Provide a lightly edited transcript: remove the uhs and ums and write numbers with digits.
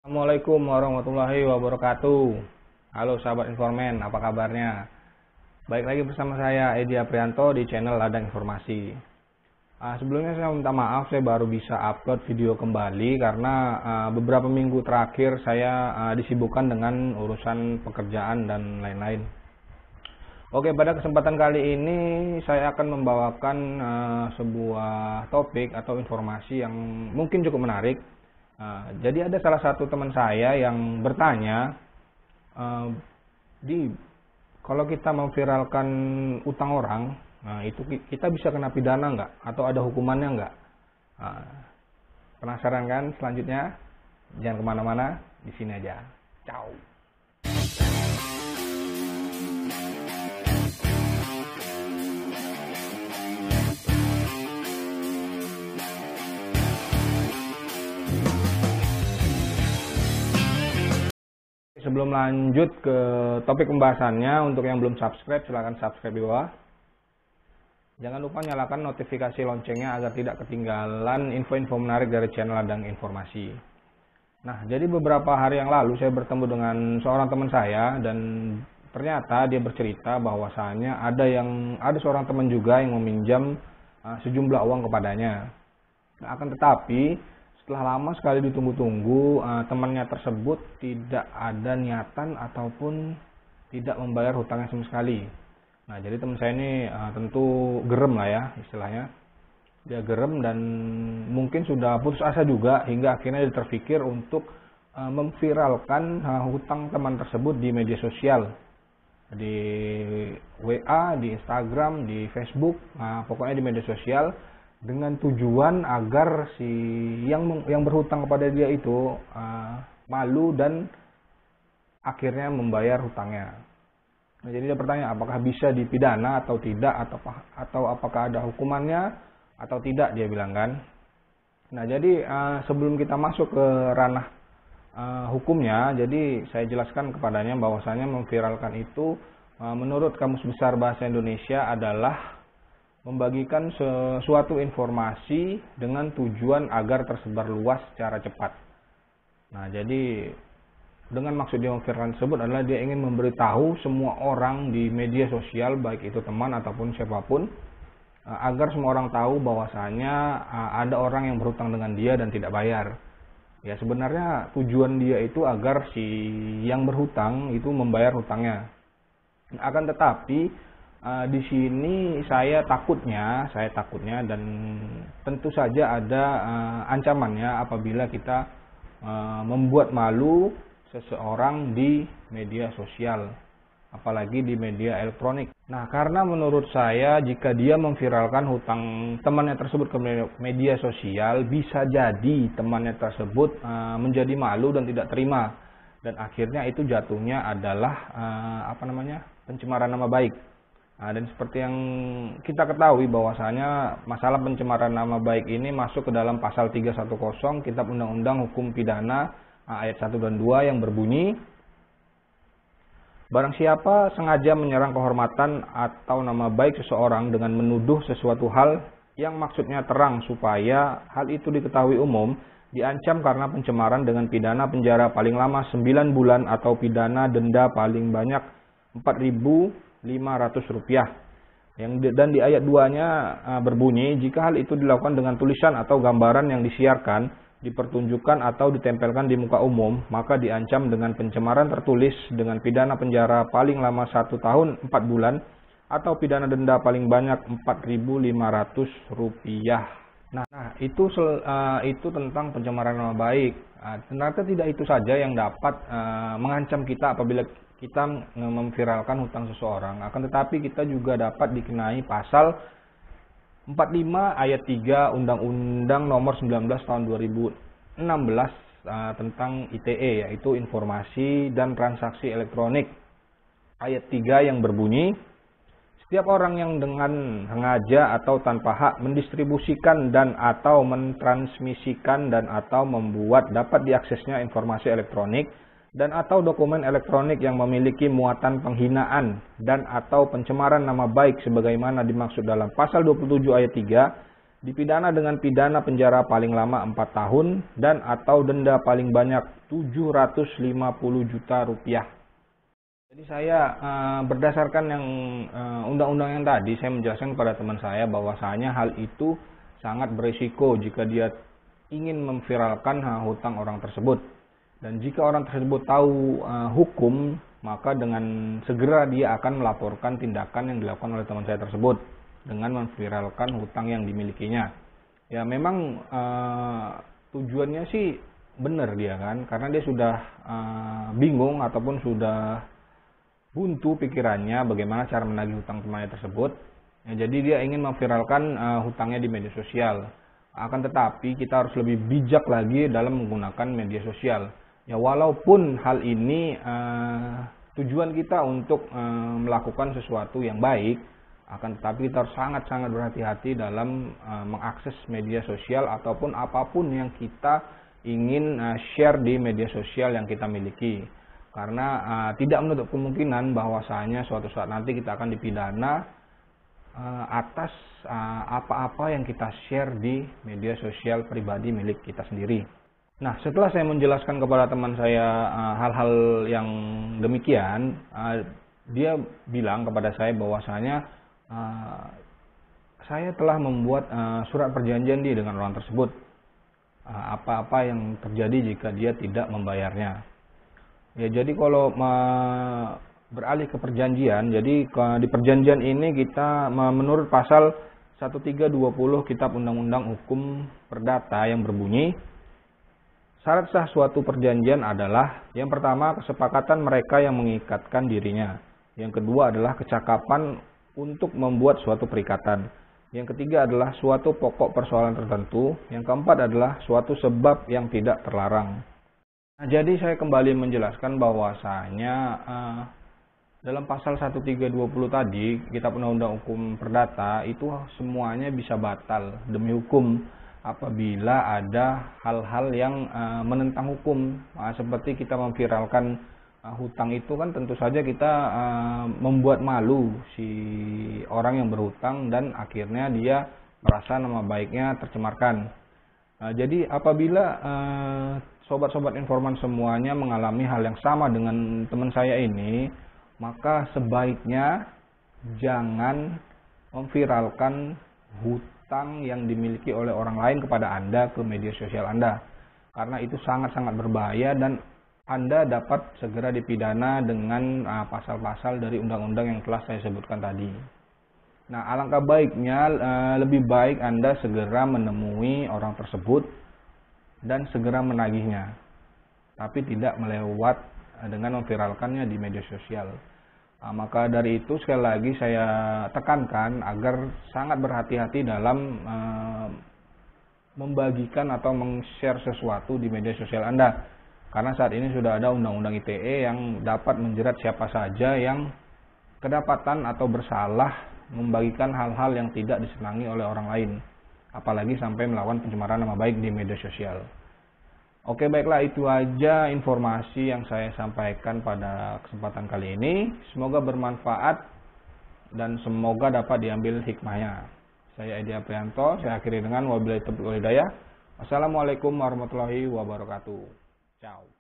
Assalamualaikum warahmatullahi wabarakatuh. Halo sahabat informan, apa kabarnya? Baik lagi bersama saya Edi Aprianto di channel Ladang Informasi. Sebelumnya saya minta maaf, saya baru bisa upload video kembali karena beberapa minggu terakhir saya disibukkan dengan urusan pekerjaan dan lain-lain. Oke, pada kesempatan kali ini saya akan membawakan sebuah topik atau informasi yang mungkin cukup menarik. Jadi ada salah satu teman saya yang bertanya, kalau kita memviralkan utang orang, itu kita bisa kena pidana nggak? Atau ada hukumannya nggak? Penasaran kan selanjutnya? Jangan kemana-mana, di sini aja. Ciao. Sebelum lanjut ke topik pembahasannya, untuk yang belum subscribe, silahkan subscribe di bawah. Jangan lupa nyalakan notifikasi loncengnya agar tidak ketinggalan info-info menarik dari channel Ladang Informasi. Nah, jadi beberapa hari yang lalu saya bertemu dengan seorang teman saya dan ternyata dia bercerita bahwasanya ada seorang teman juga yang meminjam sejumlah uang kepadanya. Nah, akan tetapi setelah lama sekali ditunggu-tunggu, temannya tersebut tidak ada niatan ataupun tidak membayar hutangnya sama sekali. Nah, jadi teman saya ini tentu gerem lah ya istilahnya. Dia gerem dan mungkin sudah putus asa juga hingga akhirnya dia terpikir untuk memviralkan hutang teman tersebut di media sosial. Di WA, di Instagram, di Facebook, pokoknya di media sosial, dengan tujuan agar si yang berhutang kepada dia itu malu dan akhirnya membayar hutangnya. Nah, jadi dia bertanya apakah bisa dipidana atau tidak, atau apakah ada hukumannya atau tidak, dia bilang kan. Nah, jadi sebelum kita masuk ke ranah hukumnya, jadi saya jelaskan kepadanya bahwasanya memviralkan itu menurut Kamus Besar Bahasa Indonesia adalah membagikan sesuatu informasi dengan tujuan agar tersebar luas secara cepat. Nah, jadi dengan maksud dia memviralkan tersebut adalah dia ingin memberitahu semua orang di media sosial, baik itu teman ataupun siapapun, agar semua orang tahu bahwasanya ada orang yang berhutang dengan dia dan tidak bayar. Ya, sebenarnya tujuan dia itu agar si yang berhutang itu membayar hutangnya. Akan tetapi di sini saya takutnya dan tentu saja ada ancamannya apabila kita membuat malu seseorang di media sosial, apalagi di media elektronik. Nah, karena menurut saya jika dia memviralkan hutang temannya tersebut ke media sosial, bisa jadi temannya tersebut menjadi malu dan tidak terima, dan akhirnya itu jatuhnya adalah pencemaran nama baik. Nah, dan seperti yang kita ketahui bahwasanya masalah pencemaran nama baik ini masuk ke dalam pasal 310 Kitab Undang-Undang Hukum Pidana ayat 1 dan 2 yang berbunyi, barang siapa sengaja menyerang kehormatan atau nama baik seseorang dengan menuduh sesuatu hal yang maksudnya terang supaya hal itu diketahui umum, diancam karena pencemaran dengan pidana penjara paling lama 9 bulan atau pidana denda paling banyak Rp4.500. Dan di ayat 2-nya berbunyi, jika hal itu dilakukan dengan tulisan atau gambaran yang disiarkan, dipertunjukkan atau ditempelkan di muka umum, maka diancam dengan pencemaran tertulis dengan pidana penjara paling lama 1 tahun 4 bulan atau pidana denda paling banyak Rp4.500. Nah, itu tentang pencemaran nama baik. Ternyata tidak itu saja yang dapat mengancam kita apabila kita memviralkan hutang seseorang. Akan tetapi kita juga dapat dikenai pasal 45 ayat 3 Undang-Undang Nomor 19 Tahun 2016 tentang ITE, yaitu Informasi dan Transaksi Elektronik. Ayat 3 yang berbunyi, setiap orang yang dengan sengaja atau tanpa hak mendistribusikan dan atau mentransmisikan dan atau membuat dapat diaksesnya informasi elektronik dan atau dokumen elektronik yang memiliki muatan penghinaan dan atau pencemaran nama baik sebagaimana dimaksud dalam pasal 27 ayat 3 dipidana dengan pidana penjara paling lama 4 tahun dan atau denda paling banyak 750 juta rupiah. Jadi saya berdasarkan yang undang-undang yang tadi, saya menjelaskan kepada teman saya bahwasanya hal itu sangat berisiko jika dia ingin memviralkan hutang orang tersebut. Dan jika orang tersebut tahu hukum, maka dengan segera dia akan melaporkan tindakan yang dilakukan oleh teman saya tersebut dengan memviralkan hutang yang dimilikinya. Ya memang tujuannya sih benar dia kan, karena dia sudah bingung ataupun sudah buntu pikirannya bagaimana cara menagih hutang temannya tersebut. Ya, jadi dia ingin memviralkan hutangnya di media sosial. Akan tetapi kita harus lebih bijak lagi dalam menggunakan media sosial. Ya walaupun hal ini tujuan kita untuk melakukan sesuatu yang baik, akan tetapi kita harus sangat-sangat berhati-hati dalam mengakses media sosial ataupun apapun yang kita ingin share di media sosial yang kita miliki. Karena tidak menutup kemungkinan bahwasanya suatu saat nanti kita akan dipidana atas apa-apa yang kita share di media sosial pribadi milik kita sendiri. Nah, setelah saya menjelaskan kepada teman saya hal-hal yang demikian, dia bilang kepada saya bahwasanya saya telah membuat surat perjanjian dia dengan orang tersebut. Apa-apa yang terjadi jika dia tidak membayarnya. Ya, jadi kalau beralih ke perjanjian, jadi di perjanjian ini kita menurut pasal 1320 Kitab Undang-Undang Hukum Perdata yang berbunyi, syarat sah suatu perjanjian adalah yang pertama kesepakatan mereka yang mengikatkan dirinya. Yang kedua adalah kecakapan untuk membuat suatu perikatan. Yang ketiga adalah suatu pokok persoalan tertentu. Yang keempat adalah suatu sebab yang tidak terlarang. Nah, jadi saya kembali menjelaskan bahwasanya dalam pasal 1320 tadi Kitab Undang-Undang Hukum Perdata itu semuanya bisa batal demi hukum apabila ada hal-hal yang menentang hukum, seperti kita memviralkan hutang itu kan tentu saja kita membuat malu si orang yang berhutang dan akhirnya dia merasa nama baiknya tercemarkan. Jadi apabila sobat-sobat informan semuanya mengalami hal yang sama dengan teman saya ini, maka sebaiknya jangan memviralkan hutang yang dimiliki oleh orang lain kepada Anda ke media sosial Anda. Karena itu sangat-sangat berbahaya dan Anda dapat segera dipidana dengan pasal-pasal dari undang-undang yang telah saya sebutkan tadi. Nah, alangkah baiknya lebih baik Anda segera menemui orang tersebut dan segera menagihnya. Tapi tidak melewat dengan memviralkannya di media sosial. Maka dari itu sekali lagi saya tekankan agar sangat berhati-hati dalam membagikan atau meng-share sesuatu di media sosial Anda. Karena saat ini sudah ada undang-undang ITE yang dapat menjerat siapa saja yang kedapatan atau bersalah membagikan hal-hal yang tidak disenangi oleh orang lain. Apalagi sampai melakukan pencemaran nama baik di media sosial. Oke, baiklah, itu aja informasi yang saya sampaikan pada kesempatan kali ini. Semoga bermanfaat dan semoga dapat diambil hikmahnya. Saya Edi Aprianto, saya akhiri dengan wabillahi taufiq wal hidayah. Wassalamualaikum warahmatullahi wabarakatuh. Ciao.